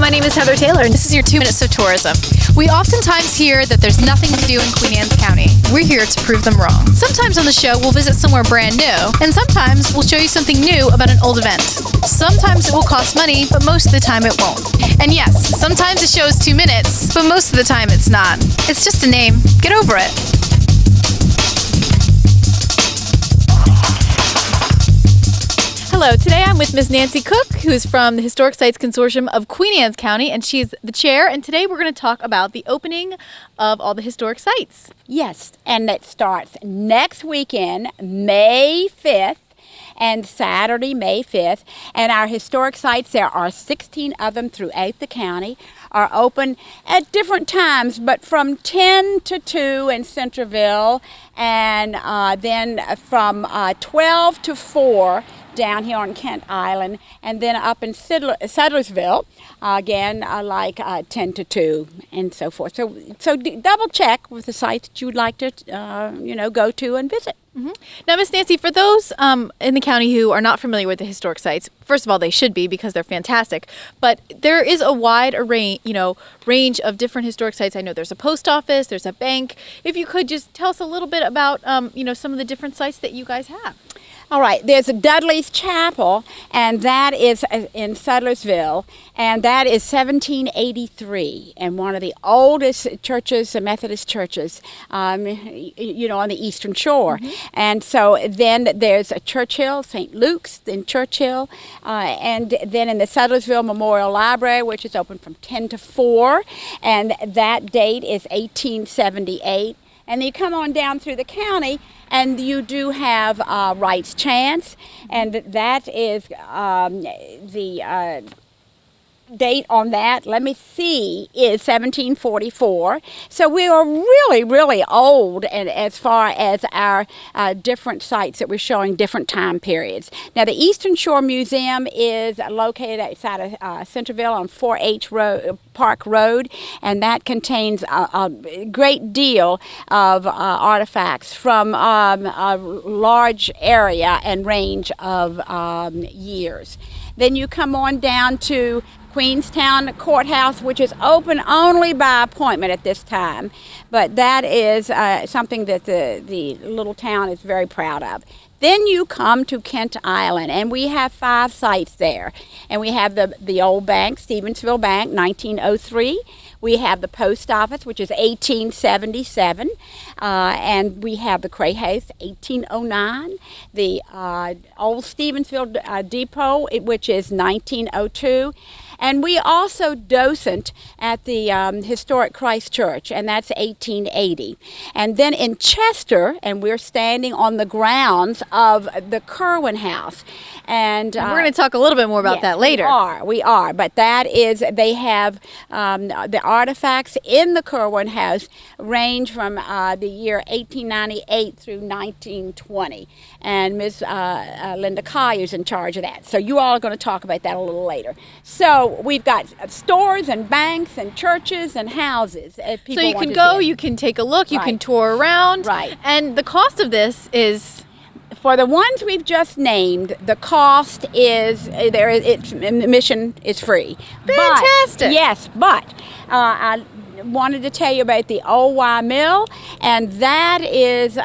my name is Heather Taylor, and this is your 2 Minutes of Tourism. We oftentimes hear that there's nothing to do in Queen Anne's County. We're here to prove them wrong. Sometimes on the show, we'll visit somewhere brand new, and sometimes we'll show you something new about an old event. Sometimes it will cost money, but most of the time it won't. And yes, sometimes the show is 2 minutes, but most of the time it's not. It's just a name. Get over it. Hello, today I'm with Ms. Nancy Cook, who's from the Historic Sites Consortium of Queen Anne's County, and she's the chair, and today we're going to talk about the opening of all the historic sites. Yes, and it starts next weekend, May 5th, and Saturday, May 5th, and our historic sites, there are 16 of them throughout the county, are open at different times, but from 10 to 2 in Centerville, and then from 12 to 4 down here on Kent Island, and then up in Settlersville, again, 10 to 2, and so forth. So double check with the sites that you would like to, go to and visit. Mm-hmm. Now, Miss Nancy, for those in the county who are not familiar with the historic sites, first of all, they should be because they're fantastic. But there is a wide array, range of different historic sites. I know there's a post office, there's a bank. If you could just tell us a little bit about, some of the different sites that you guys have. All right, there's a Dudley's Chapel, and that is in Settlersville, and that is 1783, and one of the oldest churches, the Methodist churches, on the Eastern Shore. Mm-hmm. And so then there's a Churchill, St. Luke's in Churchill, and then in the Settlersville Memorial Library, which is open from 10 to 4, and that date is 1878. And then you come on down through the county, and you do have Wright's Chance, and that is the date on that, let me see, is 1744. So we are really, really old, and as far as our different sites that we're showing different time periods. Now, the Eastern Shore Museum is located outside of Centerville on 4H Park Road, and that contains a great deal of artifacts from a large area and range of years. Then you come on down to Queenstown Courthouse, which is open only by appointment at this time, but that is something that the little town is very proud of. Then you come to Kent Island, and we have 5 sites there. And we have the old bank, Stevensville Bank, 1903. We have the post office, which is 1877. And we have the Cray House, 1809. The old Stevensville Depot, which is 1902. And we also docent at the Historic Christ Church, and that's 1880. And then in Chester, and we're standing on the grounds of the Kerwin House. And we're going to talk a little bit more about that later. We are. But that is, they have the artifacts in the Kerwin House range from the year 1898 through 1920. And Ms. Linda Collier is in charge of that. So you all are going to talk about that a little later. So we've got stores and banks and churches and houses. So you can go, you can take a look, you can tour around. Right. And the cost of this is... For the ones we've just named, the cost is, admission is free. Fantastic. But I wanted to tell you about the Old Y Mill, and that is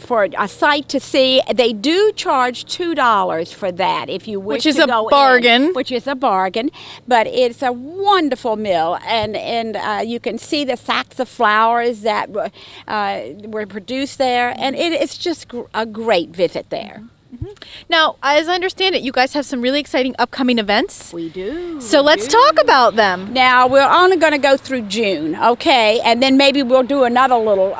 for a site to see. They do charge $2 for that if you wish to go in. Which is a bargain. Which is a bargain, but it's a wonderful mill, and you can see the sacks of flowers that were produced there, and it's just a great visit there. Mm-hmm. Now, as I understand it, you guys have some really exciting upcoming events. We do. So let's talk about them. Now, we're only going to go through June, okay? And then maybe we'll do another little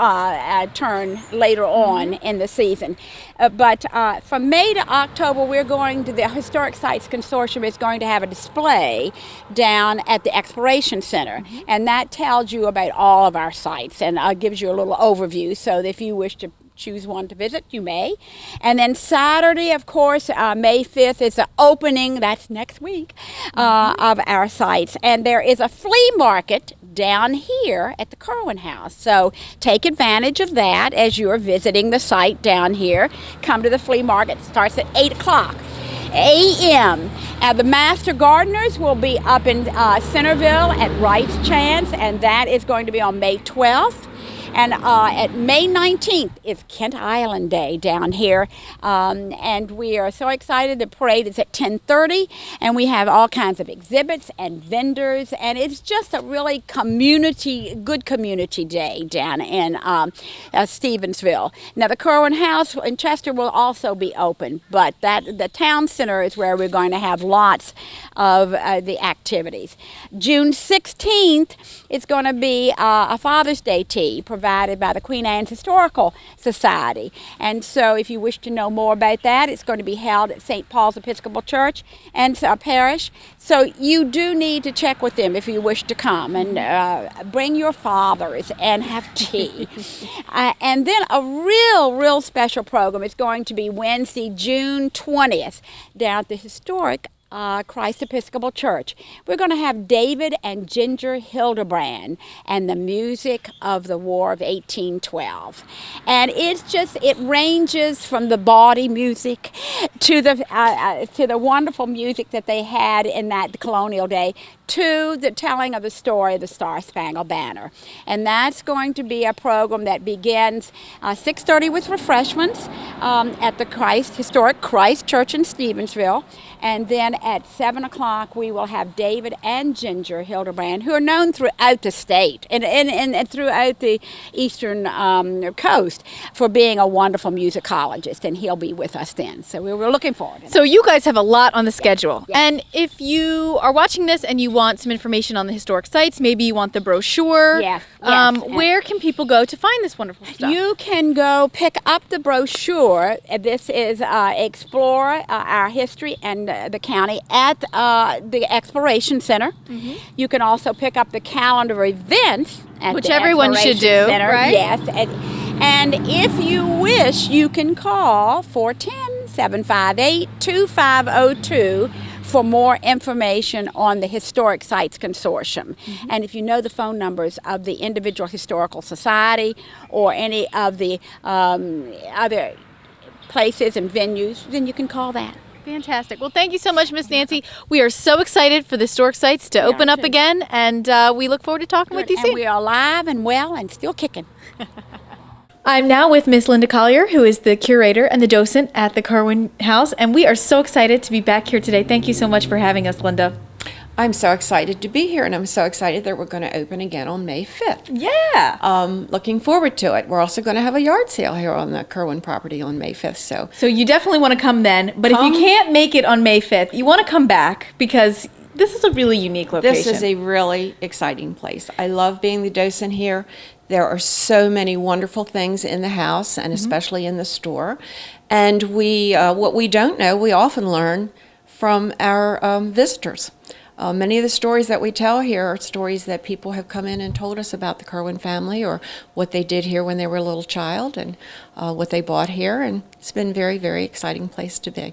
turn later on in the season. But from May to October, we're going to, the Historic Sites Consortium is going to have a display down at the Exploration Center. Mm-hmm. And that tells you about all of our sites and gives you a little overview so that if you wish to choose one to visit, you may. And then Saturday, of course, May 5th is the opening, that's next week, of our sites. And there is a flea market down here at the Kerwin House. So take advantage of that as you're visiting the site down here. Come to the flea market. It starts at 8 o'clock. a.m. The Master Gardeners will be up in Centerville at Wright's Chance, and that is going to be on May 12th. And at May 19th is Kent Island Day down here. And we are so excited. The parade is at 10:30, and we have all kinds of exhibits and vendors. And it's just a really good community day down in Stevensville. Now, the Kerwin House in Chester will also be open, but the town center is where we're going to have lots of the activities. June 16th is going to be a Father's Day tea provided by the Queen Anne's Historical Society. And so if you wish to know more about that, it's going to be held at St. Paul's Episcopal Church and Parish. So you do need to check with them if you wish to come, and bring your fathers and have tea. And then a real special program is going to be Wednesday, June 20th, down at the historic Christ Episcopal Church. We're going to have David and Ginger Hildebrand and the music of the War of 1812. And it ranges from the bawdy music to the wonderful music that they had in that colonial day, to the telling of the story of the Star-Spangled Banner. And that's going to be a program that begins 6:30 with refreshments at the Historic Christ Church in Stevensville. And then at 7 o'clock, we will have David and Ginger Hildebrand, who are known throughout the state and throughout the eastern coast for being a wonderful musicologist. And he'll be with us then. So we're looking forward to it. So you guys have a lot on the schedule. Yeah. And if you are watching this and you want some information on the historic sites, maybe you want the brochure, Yes. where can people go to find this wonderful stuff? You can go pick up the brochure. This is Explore Our History and the County at the Exploration Center. Mm-hmm. You can also pick up the calendar events at which the everyone should Exploration do, Center. right? Yes. And if you wish, you can call 410-758-2502 for more information on the Historic Sites Consortium. Mm-hmm. And if you know the phone numbers of the individual historical society or any of the other places and venues, then you can call that. Fantastic. Well, thank you so much, Miss Nancy. We are so excited for the historic sites to open up again, and we look forward to talking with you soon. And we are alive and well and still kicking. I'm now with Miss Linda Collier, who is the curator and the docent at the Kerwin House, and we are so excited to be back here today. Thank you so much for having us, Linda. I'm so excited to be here, and I'm so excited that we're going to open again on May 5th. Yeah. Looking forward to it. We're also going to have a yard sale here on the Kerwin property on May 5th. So you definitely want to come then, but if you can't make it on May 5th, you want to come back because this is a really unique location. This is a really exciting place. I love being the docent here. There are so many wonderful things in the house, and especially in the store. And what we don't know, we often learn from our visitors. Many of the stories that we tell here are stories that people have come in and told us about the Kerwin family, or what they did here when they were a little child, and what they bought here. And it's been a very, very exciting place to be.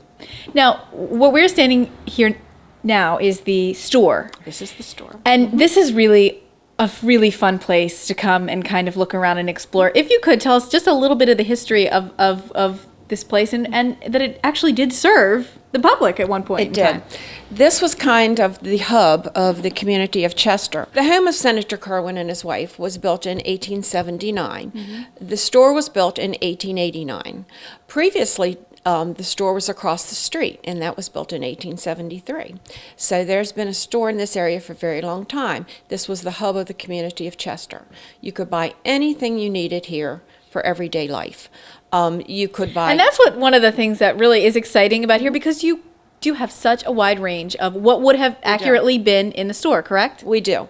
Now, what we're standing here now is the store. This is the store. And this is really a really fun place to come and kind of look around and explore. If you could tell us just a little bit of the history of this place, and that it actually did serve the public at one point. It did. This was kind of the hub of the community of Chester. The home of Senator Kerwin and his wife was built in 1879. Mm-hmm. The store was built in 1889. Previously, the store was across the street, and that was built in 1873. So there's been a store in this area for a very long time. This was the hub of the community of Chester. You could buy anything you needed here for everyday life. You could buy... And that's one of the things that really is exciting about here, because you do have such a wide range of what would have accurately been in the store, correct? We do.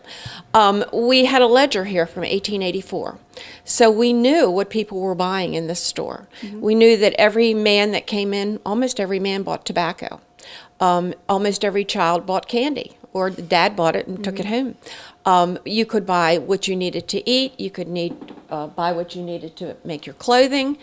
We had a ledger here from 1884. So we knew what people were buying in this store. Mm-hmm. We knew that every man that came in, almost every man bought tobacco. Almost every child bought candy, or the dad bought it and took it home. You could buy what you needed to eat. You could buy what you needed to make your clothing.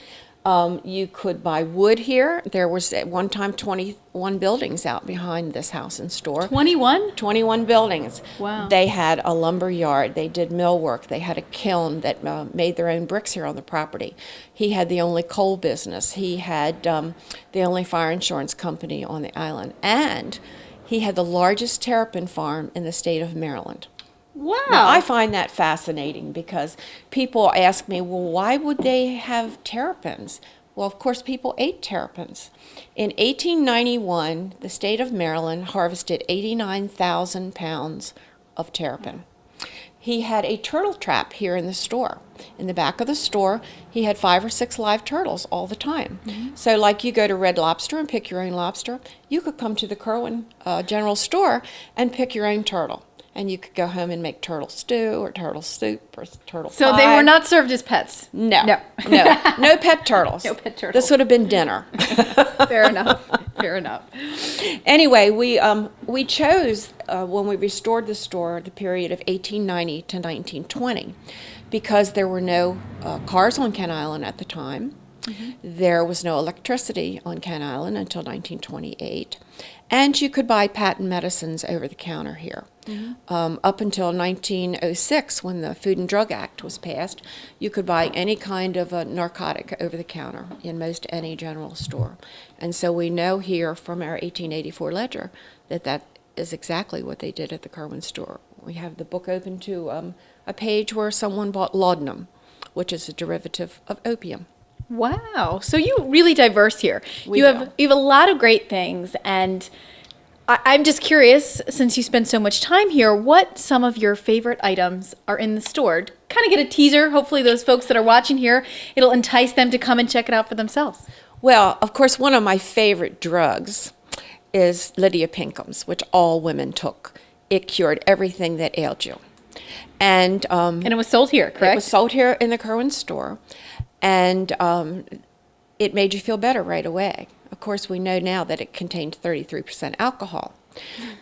You could buy wood here. There was at one time 21 buildings out behind this house and store. 21? 21 buildings. Wow. They had a lumber yard. They did millwork. They had a kiln that made their own bricks here on the property. He had the only coal business. He had the only fire insurance company on the island. And he had the largest terrapin farm in the state of Maryland. Wow. Now, I find that fascinating because people ask me, well, why would they have terrapins? Well, of course, people ate terrapins. In 1891, the state of Maryland harvested 89,000 pounds of terrapin. He had a turtle trap here in the store. In the back of the store, he had 5 or 6 live turtles all the time. So like you go to Red Lobster and pick your own lobster, you could come to the Kerwin General Store and pick your own turtle. And you could go home and make turtle stew or turtle soup or turtle pie. So they were not served as pets? No. No. No pet turtles. No pet turtles. This would have been dinner. Fair enough. Fair enough. Anyway, we chose, when we restored the store, the period of 1890 to 1920, because there were no cars on Kent Island at the time. There was no electricity on Kent Island until 1928. And you could buy patent medicines over the counter here. Up until 1906, when the Food and Drug Act was passed, you could buy any kind of a narcotic over the counter in most any general store. And so we know here from our 1884 ledger that that is exactly what they did at the Kerwin store. We have the book open to a page where someone bought laudanum, which is a derivative of opium. Wow. So you really diverse here. We You do. have a lot of great things, and I'm just curious, since you spend so much time here, what some of your favorite items are in the store? Kind of get a teaser. Hopefully those folks that are watching here, it'll entice them to come and check it out for themselves. Well, of course, one of my favorite drugs is Lydia Pinkham's, which all women took. It cured everything that ailed you. And And it was sold here, correct? it was sold here in the Kerwin store, and it made you feel better right away. Of course, we know now that it contained 33% alcohol.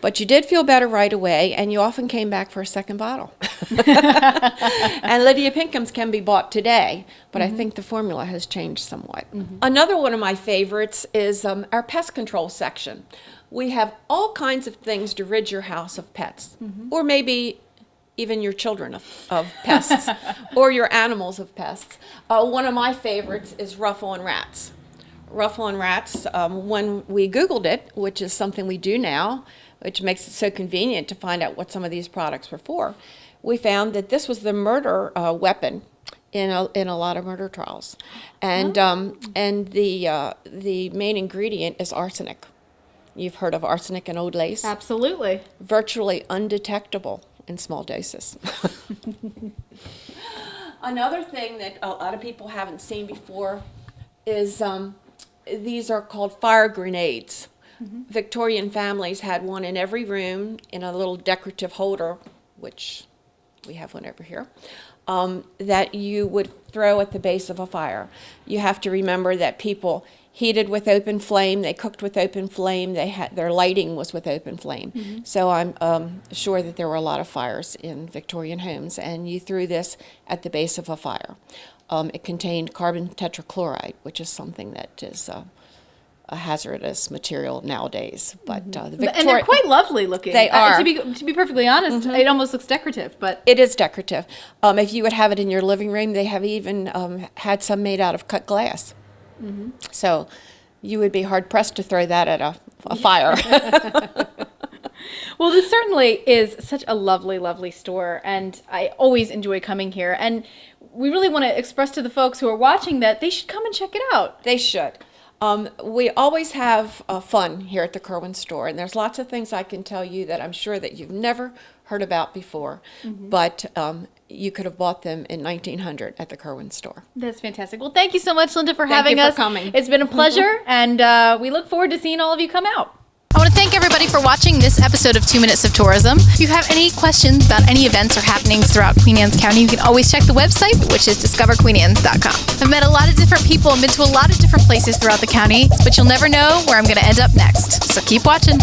But you did feel better right away, and you often came back for a second bottle. And Lydia Pinkham's can be bought today, but I think the formula has changed somewhat. Another one of my favorites is our pest control section. We have all kinds of things to rid your house of pets, or maybe even your children of pests, or your animals of pests. One of my favorites is Ruffle and Rats. Ruffle and Rats, when we Googled it, which is something we do now, which makes it so convenient to find out what some of these products were for, we found that this was the murder weapon in a lot of murder trials. And the main ingredient is arsenic. You've heard of arsenic in Old Lace? Absolutely. Virtually undetectable in small doses. Another thing that a lot of people haven't seen before is these are called fire grenades. Victorian families had one in every room in a little decorative holder, which we have one over here, that you would throw at the base of a fire. You have to remember that people heated with open flame, they cooked with open flame, their lighting was with open flame. So I'm sure that there were a lot of fires in Victorian homes, and you threw this at the base of a fire. It contained carbon tetrachloride, which is something that is a hazardous material nowadays. But And they're quite lovely looking. They are. To be perfectly honest, it almost looks decorative, but It is decorative. If you would have it in your living room, they have even had some made out of cut glass. So you would be hard-pressed to throw that at a fire. Well, this certainly is such a lovely, lovely store, and I always enjoy coming here. And we really want to express to the folks who are watching that they should come and check it out. They should. We always have fun here at the Kerwin store, and there's lots of things I can tell you that I'm sure that you've never heard about before, but you could have bought them in 1900 at the Kerwin store. That's fantastic. Well, thank you so much, Linda, for Thank having you for us. coming. It's been a pleasure, and we look forward to seeing all of you come out. I want to thank everybody for watching this episode of 2 Minutes of Tourism. If you have any questions about any events or happenings throughout Queen Anne's County, you can always check the website, which is discoverqueenannes.com. I've met a lot of different people and been to a lot of different places throughout the county, but you'll never know where I'm going to end up next. So keep watching.